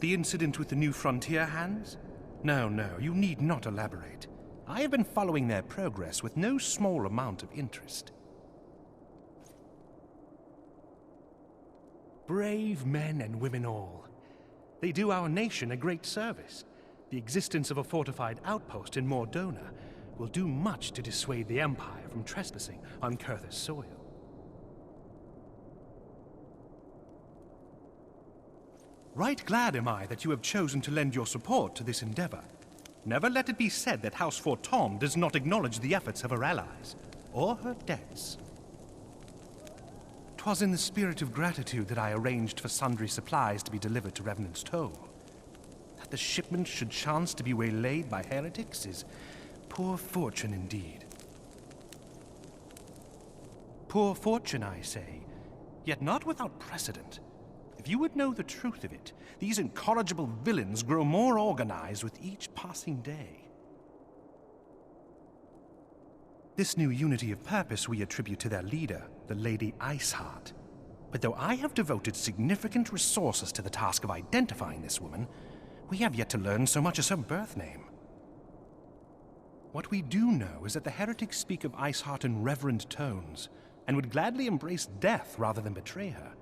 The incident with the new frontier hands? No, you need not elaborate. I have been following their progress with no small amount of interest. Brave men and women all. They do our nation a great service. The existence of a fortified outpost in Mordona will do much to dissuade the Empire from trespassing on Kurth's soil. Right glad am I that you have chosen to lend your support to this endeavor. Never let it be said that House Forton does not acknowledge the efforts of her allies, or her debts. 'Twas in the spirit of gratitude that I arranged for sundry supplies to be delivered to Revenant's Toll. That the shipment should chance to be waylaid by heretics is poor fortune indeed. Poor fortune, I say, yet not without precedent. If you would know the truth of it, these incorrigible villains grow more organized with each passing day. This new unity of purpose we attribute to their leader, the Lady Iceheart. But though I have devoted significant resources to the task of identifying this woman, we have yet to learn so much as her birth name. What we do know is that the heretics speak of Iceheart in reverent tones, and would gladly embrace death rather than betray her.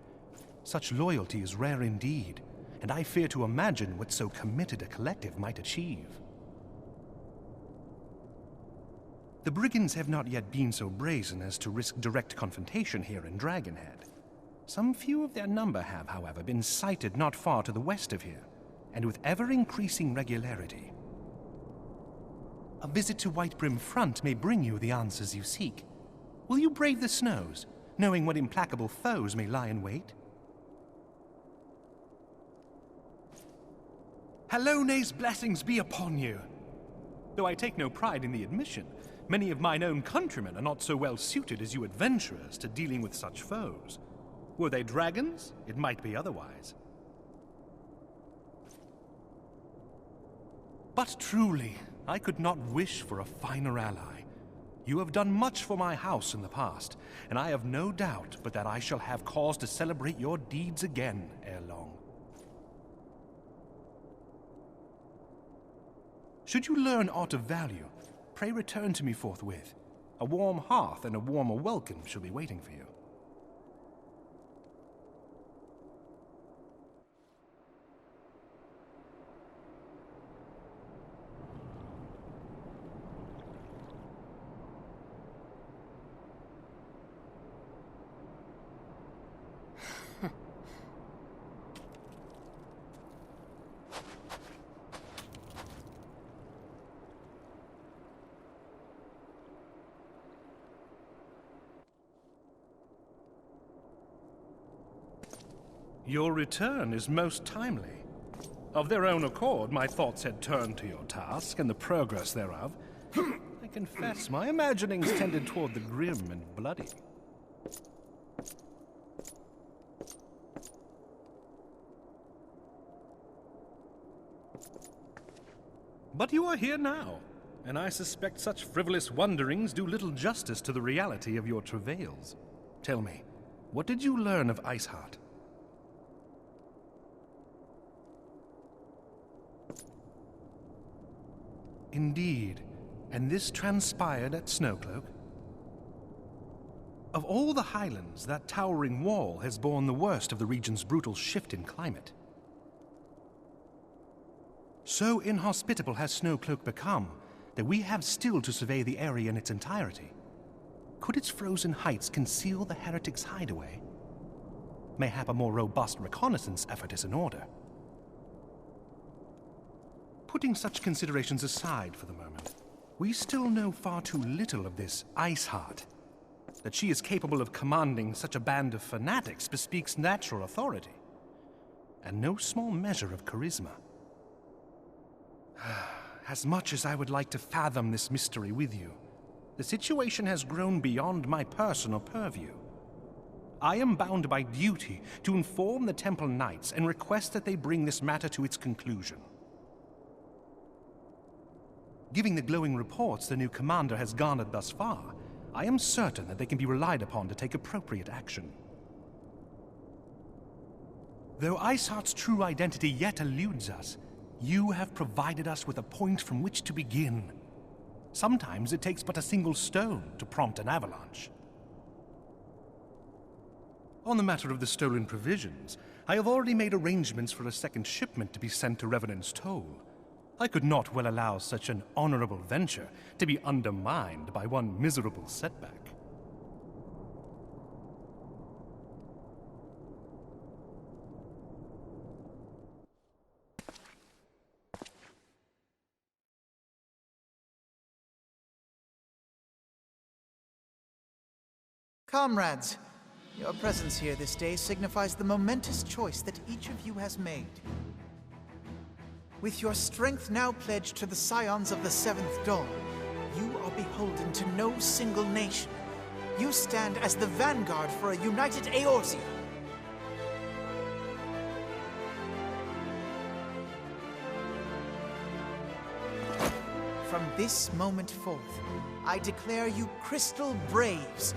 Such loyalty is rare indeed, and I fear to imagine what so committed a collective might achieve. The brigands have not yet been so brazen as to risk direct confrontation here in Dragonhead. Some few of their number have, however, been sighted not far to the west of here, and with ever-increasing regularity. A visit to Whitebrim Front may bring you the answers you seek. Will you brave the snows, knowing what implacable foes may lie in wait? Hallone's blessings be upon you! Though I take no pride in the admission, many of mine own countrymen are not so well suited as you adventurers to dealing with such foes. Were they dragons, it might be otherwise. But truly, I could not wish for a finer ally. You have done much for my house in the past, and I have no doubt but that I shall have cause to celebrate your deeds again ere long. Should you learn aught of value, pray return to me forthwith. A warm hearth and a warmer welcome shall be waiting for you. Your return is most timely. Of their own accord, my thoughts had turned to your task and the progress thereof. I confess, my imaginings tended toward the grim and bloody. But you are here now, and I suspect such frivolous wonderings do little justice to the reality of your travails. Tell me, what did you learn of Iceheart? Indeed, and this transpired at Snowcloak? Of all the highlands, that towering wall has borne the worst of the region's brutal shift in climate. So inhospitable has Snowcloak become that we have still to survey the area in its entirety. Could its frozen heights conceal the heretics' hideaway? Mayhap a more robust reconnaissance effort is in order. Putting such considerations aside for the moment, we still know far too little of this Iceheart. That she is capable of commanding such a band of fanatics bespeaks natural authority, and no small measure of charisma. As much as I would like to fathom this mystery with you, the situation has grown beyond my personal purview. I am bound by duty to inform the Temple Knights and request that they bring this matter to its conclusion. Giving the glowing reports the new commander has garnered thus far, I am certain that they can be relied upon to take appropriate action. Though Iceheart's true identity yet eludes us, you have provided us with a point from which to begin. Sometimes it takes but a single stone to prompt an avalanche. On the matter of the stolen provisions, I have already made arrangements for a second shipment to be sent to Revenant's Toll. I could not well allow such an honorable venture to be undermined by one miserable setback. Comrades, your presence here this day signifies the momentous choice that each of you has made. With your strength now pledged to the Scions of the Seventh Dawn, you are beholden to no single nation. You stand as the vanguard for a united Eorzea. From this moment forth, I declare you Crystal Braves.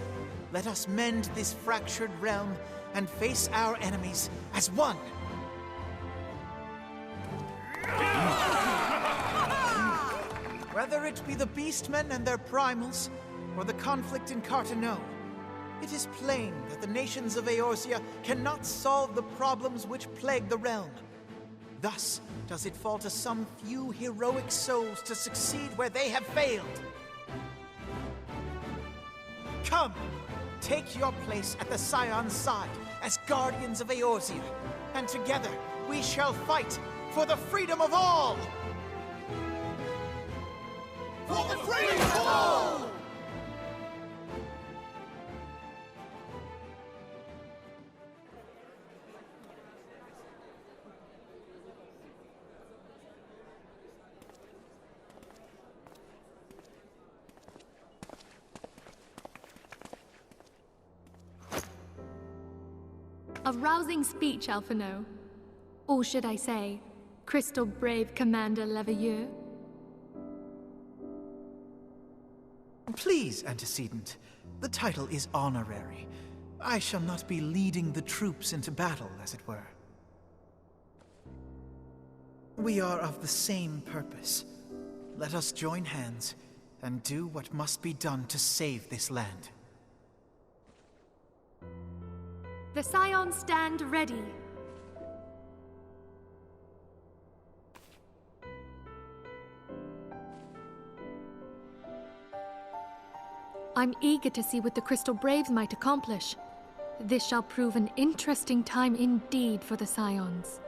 Let us mend this fractured realm and face our enemies as one. Whether it be the Beastmen and their primals, or the conflict in Carteneau, it is plain that the nations of Eorzea cannot solve the problems which plague the realm. Thus does it fall to some few heroic souls to succeed where they have failed. Come! Take your place at the Scion's side as guardians of Eorzea, and together we shall fight for the freedom of all! For the freedom of all! A rousing speech, Alphino. Or should I say, Crystal Brave Commander Leveilleur? Please, Antecedent. The title is honorary. I shall not be leading the troops into battle, as it were. We are of the same purpose. Let us join hands and do what must be done to save this land. The Scions stand ready. I'm eager to see what the Crystal Braves might accomplish. This shall prove an interesting time indeed for the Scions.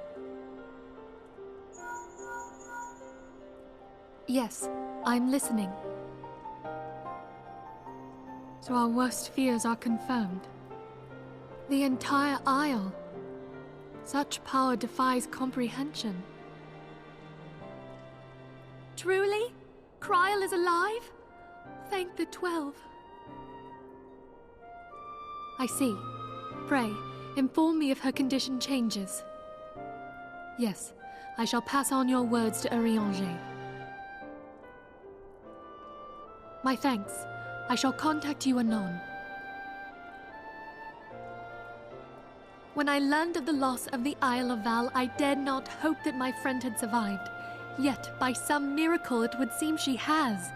Yes, I'm listening. So our worst fears are confirmed. The entire Isle. Such power defies comprehension. Truly? Kryl is alive? Thank the 12. I see. Pray, inform me if her condition changes. Yes, I shall pass on your words to Urianger. My thanks. I shall contact you anon. When I learned of the loss of the Isle of Val, I dared not hope that my friend had survived. Yet, by some miracle, it would seem she has.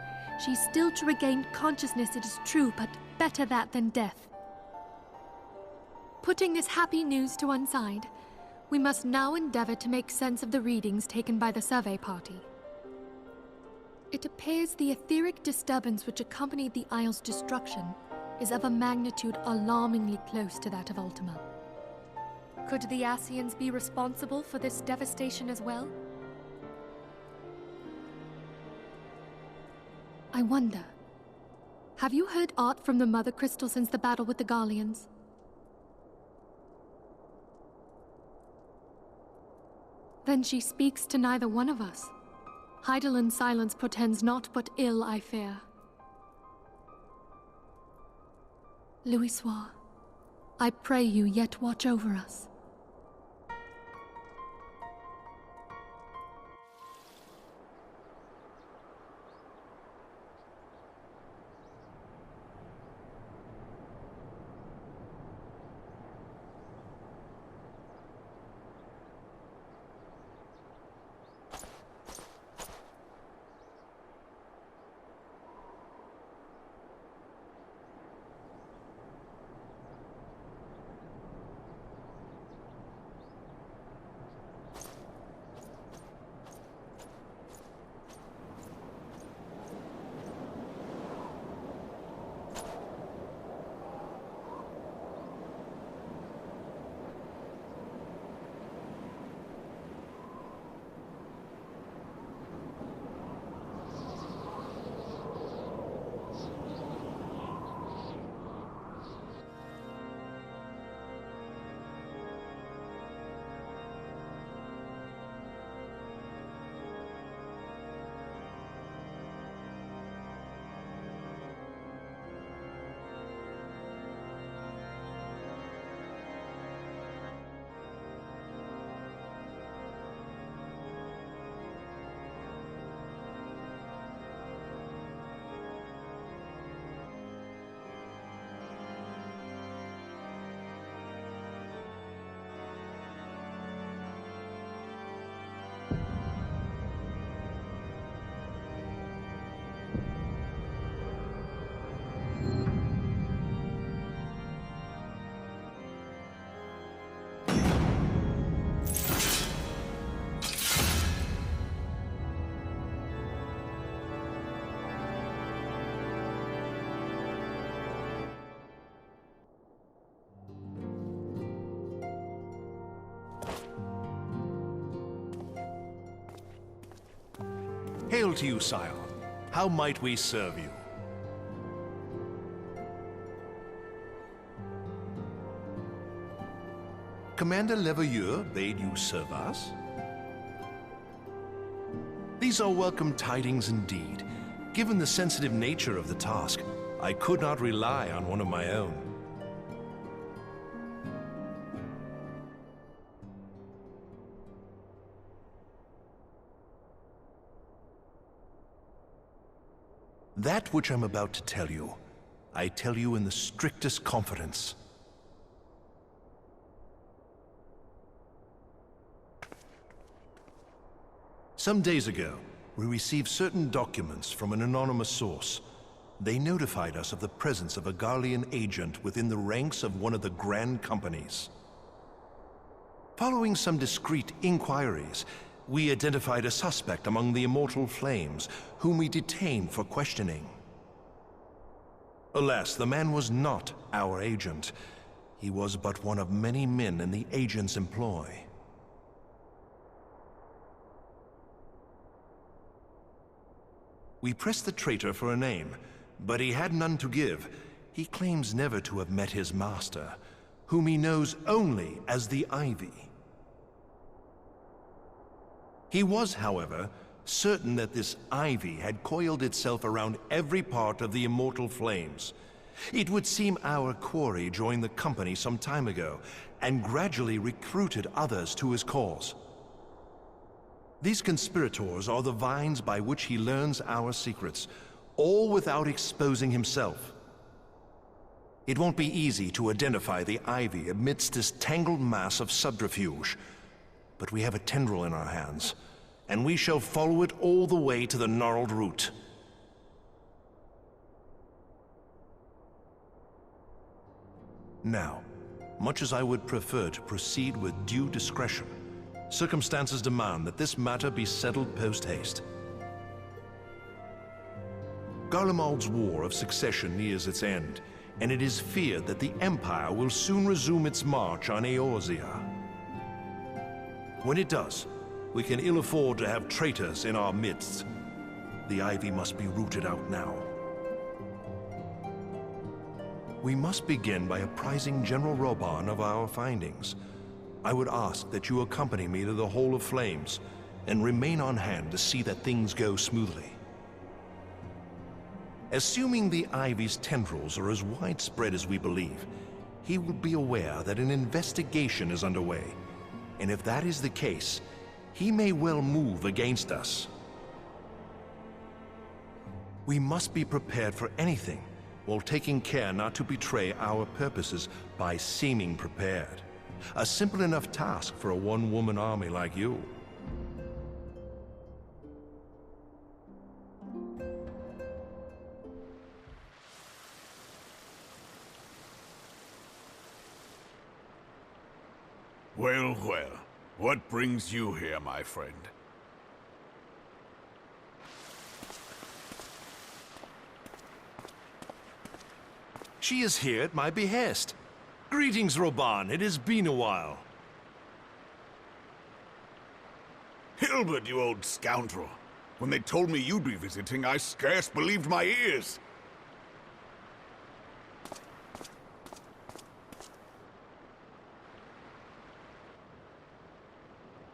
She's still to regain consciousness, it is true, but better that than death. Putting this happy news to one side, we must now endeavor to make sense of the readings taken by the survey party. It appears the etheric disturbance which accompanied the Isle's destruction is of a magnitude alarmingly close to that of Ultima. Could the Ascians be responsible for this devastation as well? I wonder, have you heard aught from the Mother Crystal since the battle with the Garleans? Then she speaks to neither one of us. Heidelin silence portends naught but ill, I fear. Louisoix, I pray you yet watch over us. Hail to you, Scion. How might we serve you? Commander Leveilleur bade you serve us? These are welcome tidings indeed. Given the sensitive nature of the task, I could not rely on one of my own. That which I'm about to tell you, I tell you in the strictest confidence. Some days ago, we received certain documents from an anonymous source. They notified us of the presence of a Garlean agent within the ranks of one of the Grand Companies. Following some discreet inquiries, we identified a suspect among the Immortal Flames, whom we detained for questioning. Alas, the man was not our agent. He was but one of many men in the agent's employ. We pressed the traitor for a name, but he had none to give. He claims never to have met his master, whom he knows only as the Ivy. He was, however, certain that this Ivy had coiled itself around every part of the Immortal Flames. It would seem our quarry joined the company some time ago, and gradually recruited others to his cause. These conspirators are the vines by which he learns our secrets, all without exposing himself. It won't be easy to identify the Ivy amidst this tangled mass of subterfuge, but we have a tendril in our hands, and we shall follow it all the way to the gnarled root. Now, much as I would prefer to proceed with due discretion, circumstances demand that this matter be settled post-haste. Garlemald's War of Succession nears its end, and it is feared that the Empire will soon resume its march on Eorzea. When it does, we can ill afford to have traitors in our midst. The Ivy must be rooted out now. We must begin by apprising General Reborn of our findings. I would ask that you accompany me to the Hall of Flames, and remain on hand to see that things go smoothly. Assuming the Ivy's tendrils are as widespread as we believe, he will be aware that an investigation is underway, and if that is the case, he may well move against us. We must be prepared for anything, while taking care not to betray our purposes by seeming prepared. A simple enough task for a one-woman army like you. Well, well. What brings you here, my friend? She is here at my behest. Greetings, Reborn. It has been a while. Hilbert, you old scoundrel. When they told me you'd be visiting, I scarce believed my ears.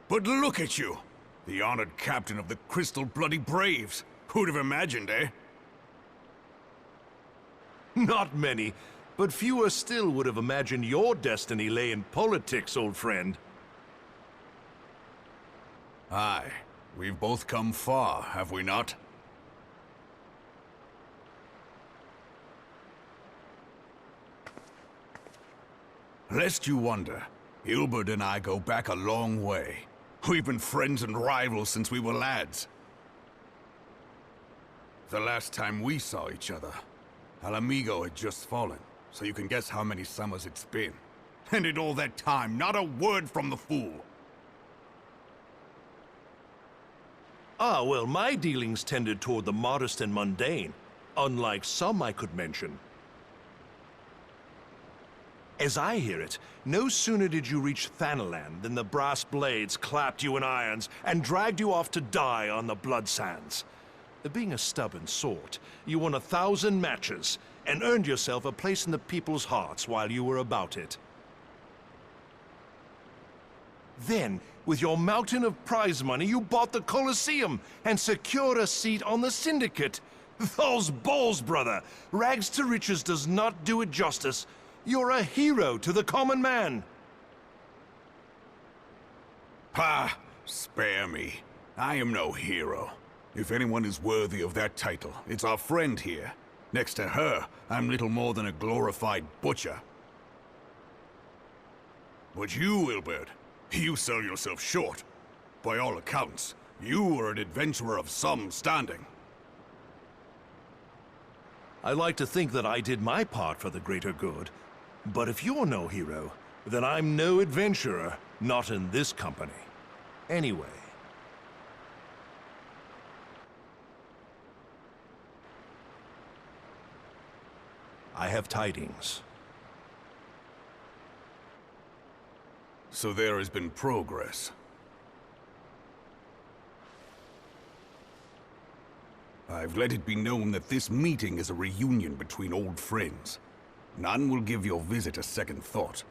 But look at you! The honored captain of the Crystal Bloody Braves. Who'd have imagined, eh? Not many, but fewer still would have imagined your destiny lay in politics, old friend. Aye. We've both come far, have we not? Lest you wonder, Hilbert and I go back a long way. We've been friends and rivals since we were lads. The last time we saw each other, Alamigo had just fallen, so you can guess how many summers it's been. And in all that time, not a word from the fool. Ah, well, my dealings tended toward the modest and mundane, unlike some I could mention. As I hear it, no sooner did you reach Thanalan than the brass blades clapped you in irons and dragged you off to die on the blood sands. Being a stubborn sort, you won 1,000 matches and earned yourself a place in the people's hearts while you were about it. Then, with your mountain of prize money, you bought the Colosseum and secured a seat on the Syndicate. Those balls, brother! Rags to riches does not do it justice. You're a hero to the common man. Pah! Spare me. I am no hero. If anyone is worthy of that title, it's our friend here. Next to her, I'm little more than a glorified butcher. But you, Wilbert, you sell yourself short. By all accounts, you are an adventurer of some standing. I like to think that I did my part for the greater good. But if you're no hero, then I'm no adventurer, not in this company. Anyway. I have tidings. So there has been progress. I've let it be known that this meeting is a reunion between old friends. None will give your visit a second thought.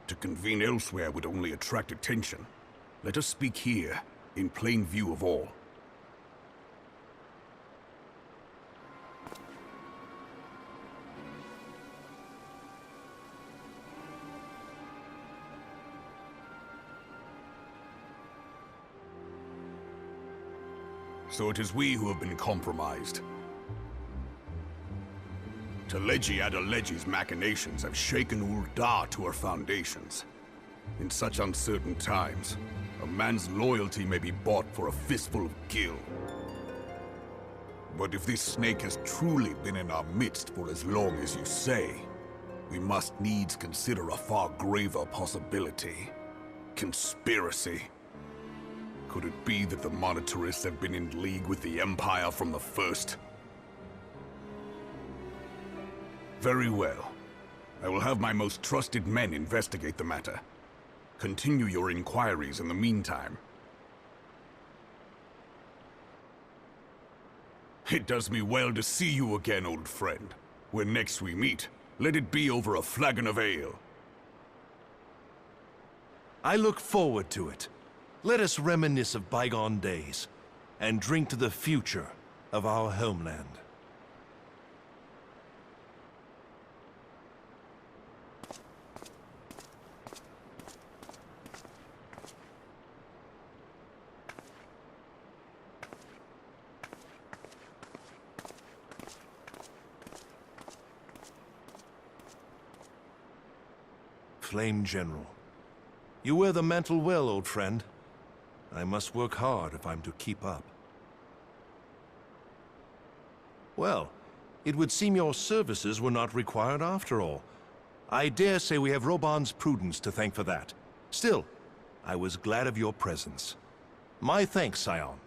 To convene elsewhere would only attract attention. Let us speak here, in plain view of all. So it is we who have been compromised. Teleji Adeleji's machinations have shaken Ul'dah to her foundations. In such uncertain times, a man's loyalty may be bought for a fistful of gil. But if this snake has truly been in our midst for as long as you say, we must needs consider a far graver possibility. Conspiracy. Could it be that the monetarists have been in league with the Empire from the first? Very well. I will have my most trusted men investigate the matter. Continue your inquiries in the meantime. It does me well to see you again, old friend. When next we meet, let it be over a flagon of ale. I look forward to it. Let us reminisce of bygone days, and drink to the future of our homeland. Flame General. You wear the mantle well, old friend. I must work hard if I'm to keep up. Well, it would seem your services were not required after all. I dare say we have Roban's prudence to thank for that. Still, I was glad of your presence. My thanks, Scion.